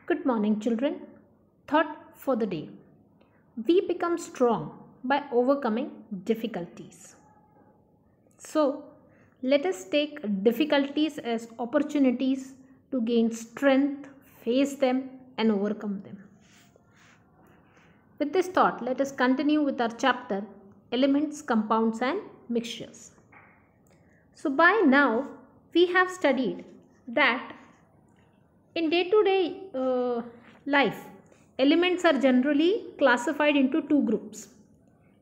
Good morning, children. Thought for the day. We become strong by overcoming difficulties. So, let us take difficulties as opportunities to gain strength, face them, and overcome them. With this thought, let us continue with our chapter Elements, Compounds, and Mixtures. So, by now, we have studied that in day-to-day life, elements are generally classified into two groups,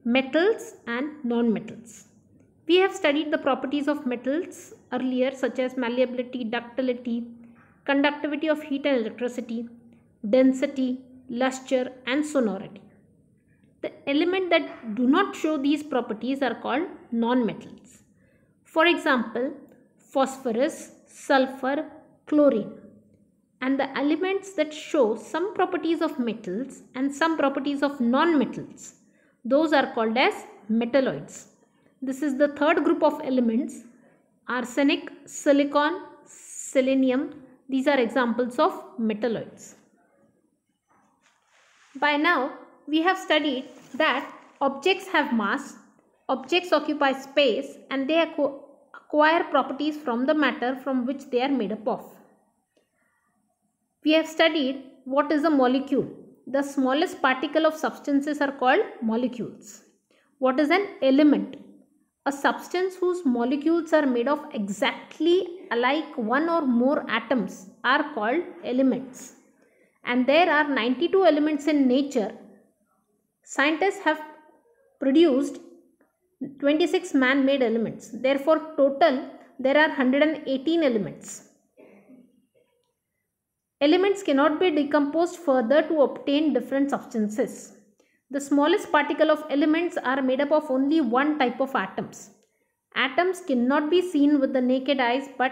metals and non-metals. We have studied the properties of metals earlier, such as malleability, ductility, conductivity of heat and electricity, density, luster, and sonority. The elements that do not show these properties are called non-metals. For example, phosphorus, sulfur, chlorine. And the elements that show some properties of metals and some properties of non-metals, those are called as metalloids. This is the third group of elements: arsenic, silicon, selenium. These are examples of metalloids. By now, we have studied that objects have mass, objects occupy space, and they acquire properties from the matter from which they are made up of. We have studied what is a molecule. The smallest particle of substances are called molecules. What is an element? A substance whose molecules are made of exactly alike one or more atoms are called elements. And there are 92 elements in nature. Scientists have produced 26 man-made elements. Therefore, total there are 118 elements. Elements cannot be decomposed further to obtain different substances. The smallest particle of elements are made up of only one type of atoms. Atoms cannot be seen with the naked eyes, but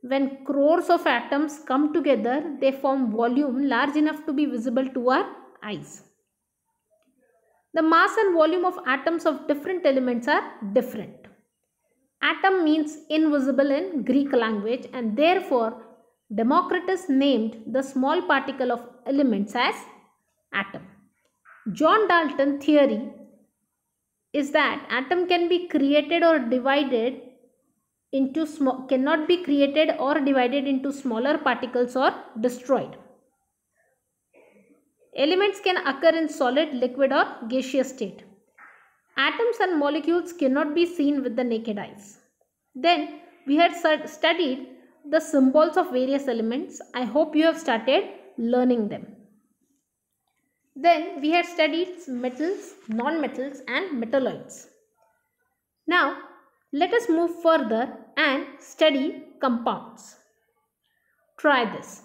when crores of atoms come together, they form volume large enough to be visible to our eyes. The mass and volume of atoms of different elements are different. Atom means invisible in Greek language, and therefore Democritus named the small particle of elements as atom. John Dalton theory is that atom can be created or divided into cannot be created or divided into smaller particles or destroyed. Elements can occur in solid, liquid, or gaseous state. Atoms and molecules cannot be seen with the naked eyes. Then we had studied the symbols of various elements. I hope you have started learning them. Then we had studied metals, non-metals, and metalloids. Now let us move further and study compounds. Try this.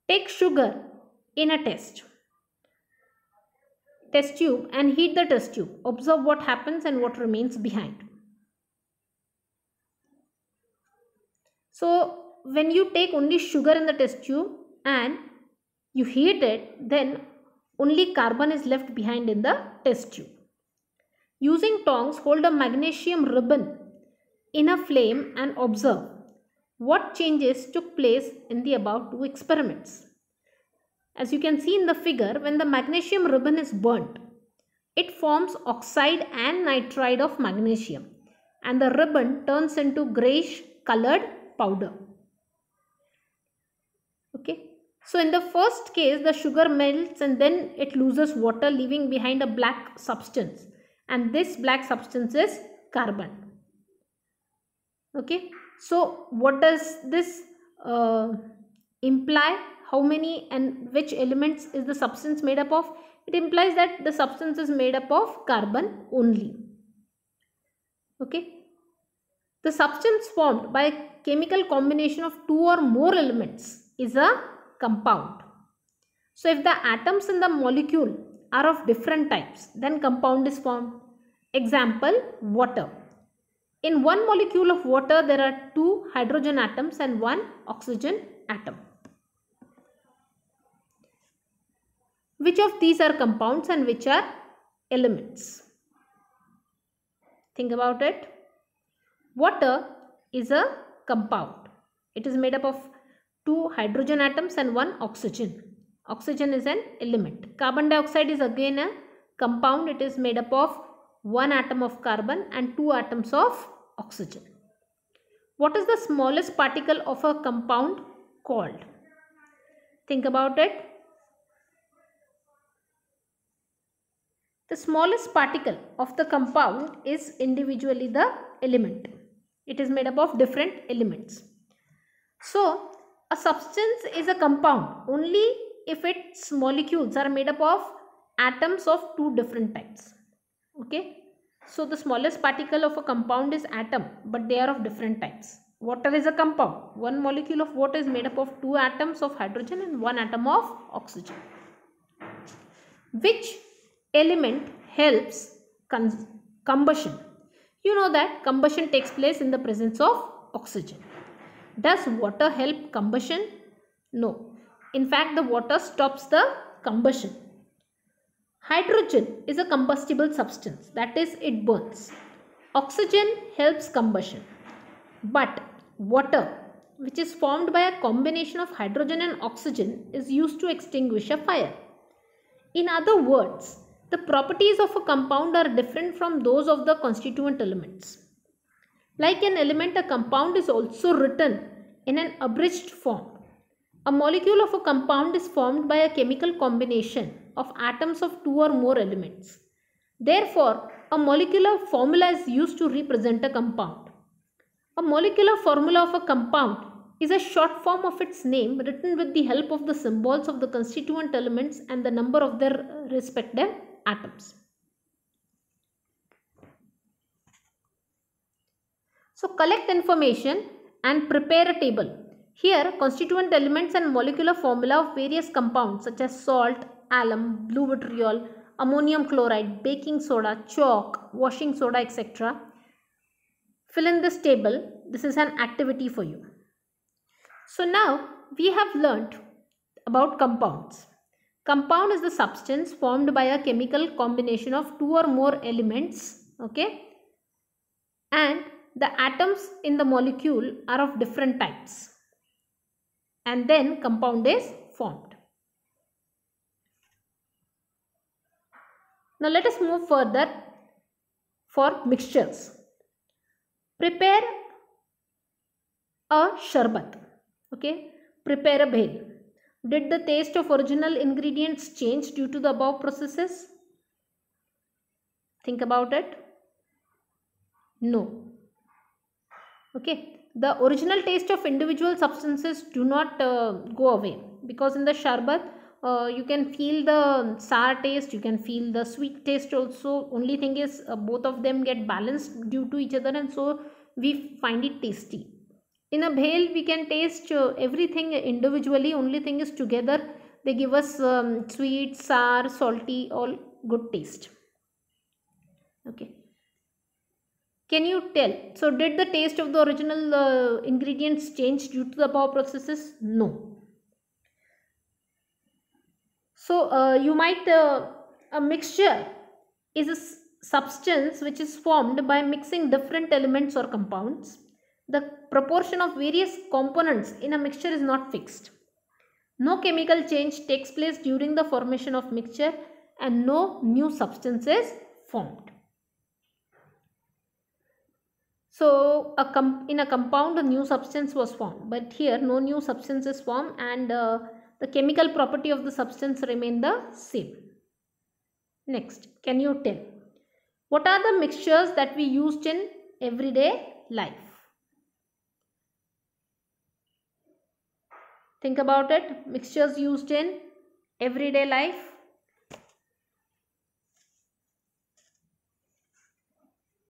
Take sugar in a test tube and heat the test tube. Observe what happens and what remains behind. So when you take only sugar in the test tube and you heat it, then only carbon is left behind in the test tube. Using tongs, hold a magnesium ribbon in a flame and observe what changes took place in the above two experiments. As you can see in the figure, when the magnesium ribbon is burnt, it forms oxide and nitride of magnesium, and the ribbon turns into grayish colored powder. Okay. So in the first case, the sugar melts and then it loses water, leaving behind a black substance, and this black substance is carbon. Okay. So what does this imply? How many and which elements is the substance made up of? It implies that the substance is made up of carbon only. Okay. The substance formed by a chemical combination of two or more elements is a compound. So if the atoms in the molecule are of different types, then compound is formed. Example, water. In one molecule of water, there are two hydrogen atoms and one oxygen atom. Which of these are compounds and which are elements? Think about it. Water is a compound. It is made up of 2 hydrogen atoms and 1 oxygen. Oxygen is an element. Carbon dioxide is again a compound. It is made up of 1 atom of carbon and 2 atoms of oxygen. What is the smallest particle of a compound called? Think about it. The smallest particle of the compound is individually the element. It is made up of different elements. So, a substance is a compound only if its molecules are made up of atoms of 2 different types. Okay. So, the smallest particle of a compound is atom, but they are of different types. Water is a compound. One molecule of water is made up of 2 atoms of hydrogen and 1 atom of oxygen. Which element helps combustion? You know that combustion takes place in the presence of oxygen. Does water help combustion? No. In fact, the water stops the combustion. Hydrogen is a combustible substance, that is, it burns. Oxygen helps combustion. But water, which is formed by a combination of hydrogen and oxygen, is used to extinguish a fire. In other words, the properties of a compound are different from those of the constituent elements. Like an element, a compound is also written in an abridged form. A molecule of a compound is formed by a chemical combination of atoms of 2 or more elements. Therefore, a molecular formula is used to represent a compound. A molecular formula of a compound is a short form of its name written with the help of the symbols of the constituent elements and the number of their respective atoms. So, collect information and prepare a table. Here, constituent elements and molecular formula of various compounds such as salt, alum, blue vitriol, ammonium chloride, baking soda, chalk, washing soda, etc. Fill in this table. This is an activity for you. So now we have learnt about compounds. Compound is the substance formed by a chemical combination of 2 or more elements, okay, and the atoms in the molecule are of different types, and then compound is formed. Now let us move further for mixtures. Prepare a sharbat, okay, prepare a bhel. Did the taste of original ingredients change due to the above processes? Think about it. No. Okay, the original taste of individual substances do not go away, because in the sharbat you can feel the sour taste, you can feel the sweet taste also. Only thing is both of them get balanced due to each other, and so we find it tasty. In a bhel we can taste everything individually, only thing is together they give us sweet, sour, salty, all good taste. Okay. Can you tell? So did the taste of the original ingredients change due to the above processes? No. So you might, a mixture is a substance which is formed by mixing different elements or compounds. The proportion of various components in a mixture is not fixed. No chemical change takes place during the formation of mixture, and no new substance is formed. So in a compound a new substance was formed, but here no new substance is formed, and the chemical property of the substance remain the same. Next, can you tell what are the mixtures that we used in everyday life? Think about it. Mixtures used in everyday life.